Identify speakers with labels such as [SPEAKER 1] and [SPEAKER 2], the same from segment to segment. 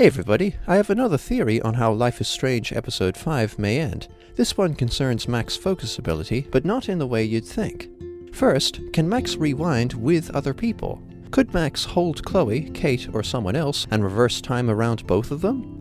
[SPEAKER 1] Hey everybody, I have another theory on how Life is Strange Episode 5 may end. This one concerns Mac's focus ability, but not in the way you'd think. First, can Max rewind with other people? Could Max hold Chloe, Kate, or someone else and reverse time around both of them?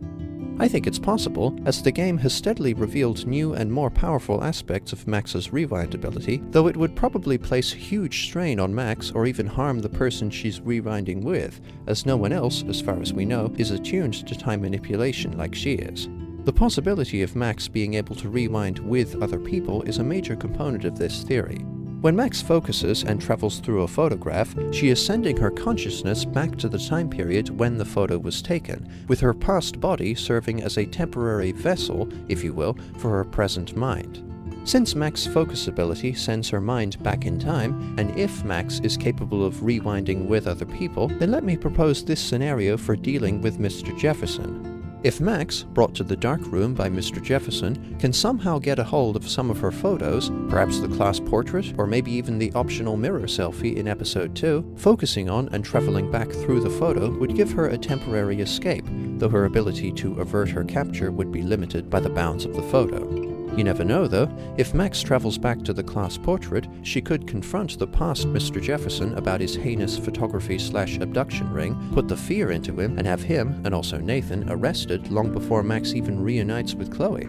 [SPEAKER 1] I think it's possible, as the game has steadily revealed new and more powerful aspects of Max's rewind ability, though it would probably place huge strain on Max or even harm the person she's rewinding with, as no one else, as far as we know, is attuned to time manipulation like she is. The possibility of Max being able to rewind with other people is a major component of this theory. When Max focuses and travels through a photograph, she is sending her consciousness back to the time period when the photo was taken, with her past body serving as a temporary vessel, if you will, for her present mind. Since Max's focus ability sends her mind back in time, and if Max is capable of rewinding with other people, then let me propose this scenario for dealing with Mr. Jefferson. If Max, brought to the dark room by Mr. Jefferson, can somehow get a hold of some of her photos, perhaps the class portrait, or maybe even the optional mirror selfie in Episode 2, focusing on and traveling back through the photo would give her a temporary escape, though her ability to avert her capture would be limited by the bounds of the photo. You never know though, if Max travels back to the class portrait, she could confront the past Mr. Jefferson about his heinous photography/abduction ring, put the fear into him, and have him, and also Nathan, arrested long before Max even reunites with Chloe.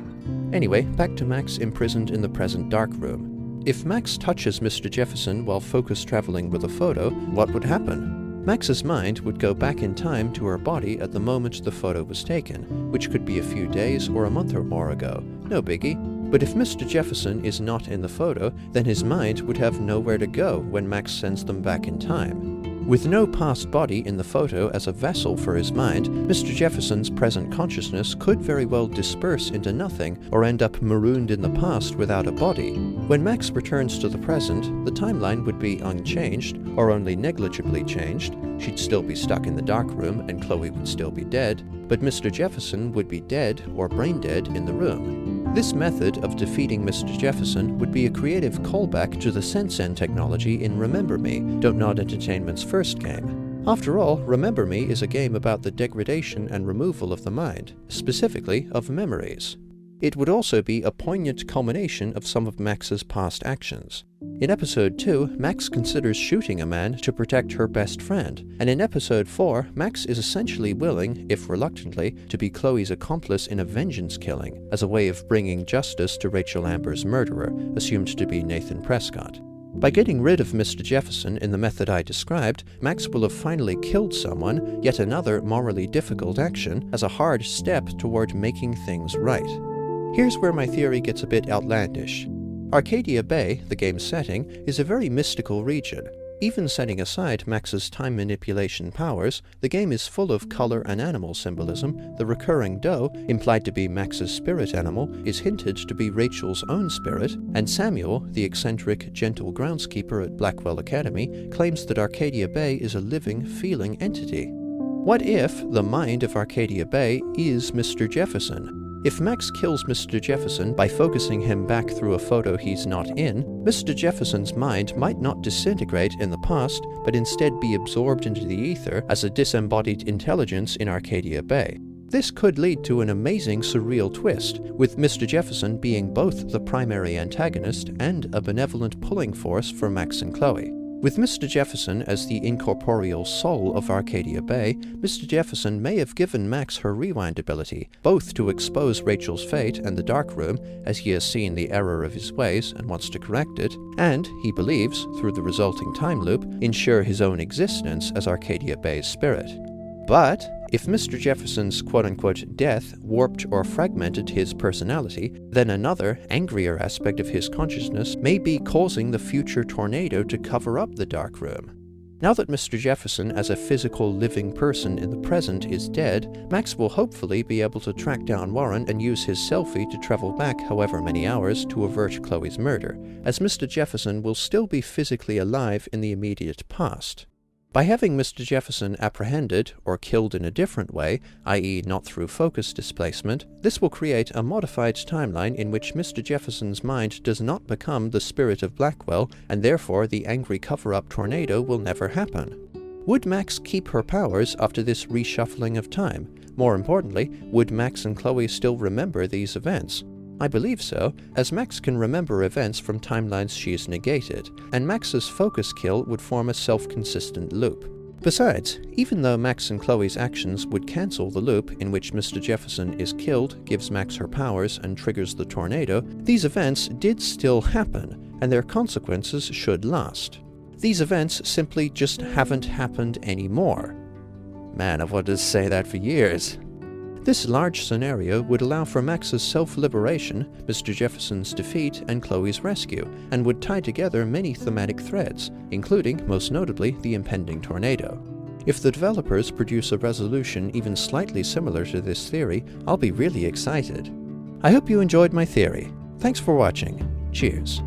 [SPEAKER 1] Anyway, back to Max imprisoned in the present dark room. If Max touches Mr. Jefferson while focus traveling with a photo, what would happen? Max's mind would go back in time to her body at the moment the photo was taken, which could be a few days or a month or more ago. No biggie. But if Mr. Jefferson is not in the photo, then his mind would have nowhere to go when Max sends them back in time. With no past body in the photo as a vessel for his mind, Mr. Jefferson's present consciousness could very well disperse into nothing or end up marooned in the past without a body. When Max returns to the present, the timeline would be unchanged, or only negligibly changed. She'd still be stuck in the dark room and Chloe would still be dead, but Mr. Jefferson would be dead or brain dead in the room. This method of defeating Mr. Jefferson would be a creative callback to the Sensen technology in Remember Me, Don't Nod Entertainment's first game. After all, Remember Me is a game about the degradation and removal of the mind, specifically of memories. It would also be a poignant culmination of some of Max's past actions. In Episode 2, Max considers shooting a man to protect her best friend, and in Episode 4, Max is essentially willing, if reluctantly, to be Chloe's accomplice in a vengeance killing, as a way of bringing justice to Rachel Amber's murderer, assumed to be Nathan Prescott. By getting rid of Mr. Jefferson in the method I described, Max will have finally killed someone, yet another morally difficult action, as a hard step toward making things right. Here's where my theory gets a bit outlandish. Arcadia Bay, the game's setting, is a very mystical region. Even setting aside Max's time manipulation powers, the game is full of color and animal symbolism. The recurring doe, implied to be Max's spirit animal, is hinted to be Rachel's own spirit, and Samuel, the eccentric, gentle groundskeeper at Blackwell Academy, claims that Arcadia Bay is a living, feeling entity. What if the mind of Arcadia Bay is Mr. Jefferson? If Max kills Mr. Jefferson by focusing him back through a photo he's not in, Mr. Jefferson's mind might not disintegrate in the past, but instead be absorbed into the ether as a disembodied intelligence in Arcadia Bay. This could lead to an amazing surreal twist, with Mr. Jefferson being both the primary antagonist and a benevolent pulling force for Max and Chloe. With Mr. Jefferson as the incorporeal soul of Arcadia Bay, Mr. Jefferson may have given Max her rewind ability, both to expose Rachel's fate and the dark room, as he has seen the error of his ways and wants to correct it, and, he believes, through the resulting time loop, ensure his own existence as Arcadia Bay's spirit. But if Mr. Jefferson's quote-unquote death warped or fragmented his personality, then another, angrier aspect of his consciousness may be causing the future tornado to cover up the dark room. Now that Mr. Jefferson as a physical living person in the present is dead, Max will hopefully be able to track down Warren and use his selfie to travel back however many hours to avert Chloe's murder, as Mr. Jefferson will still be physically alive in the immediate past. By having Mr. Jefferson apprehended or killed in a different way, i.e. not through focus displacement, this will create a modified timeline in which Mr. Jefferson's mind does not become the spirit of Blackwell, and therefore the angry cover-up tornado will never happen. Would Max keep her powers after this reshuffling of time? More importantly, would Max and Chloe still remember these events? I believe so, as Max can remember events from timelines she's negated, and Max's focus kill would form a self-consistent loop. Besides, even though Max and Chloe's actions would cancel the loop in which Mr. Jefferson is killed, gives Max her powers, and triggers the tornado, these events did still happen, and their consequences should last. These events simply just haven't happened anymore. Man, I've wanted to say that for years. This large scenario would allow for Max's self-liberation, Mr. Jefferson's defeat, and Chloe's rescue, and would tie together many thematic threads, including, most notably, the impending tornado. If the developers produce a resolution even slightly similar to this theory, I'll be really excited. I hope you enjoyed my theory. Thanks for watching. Cheers.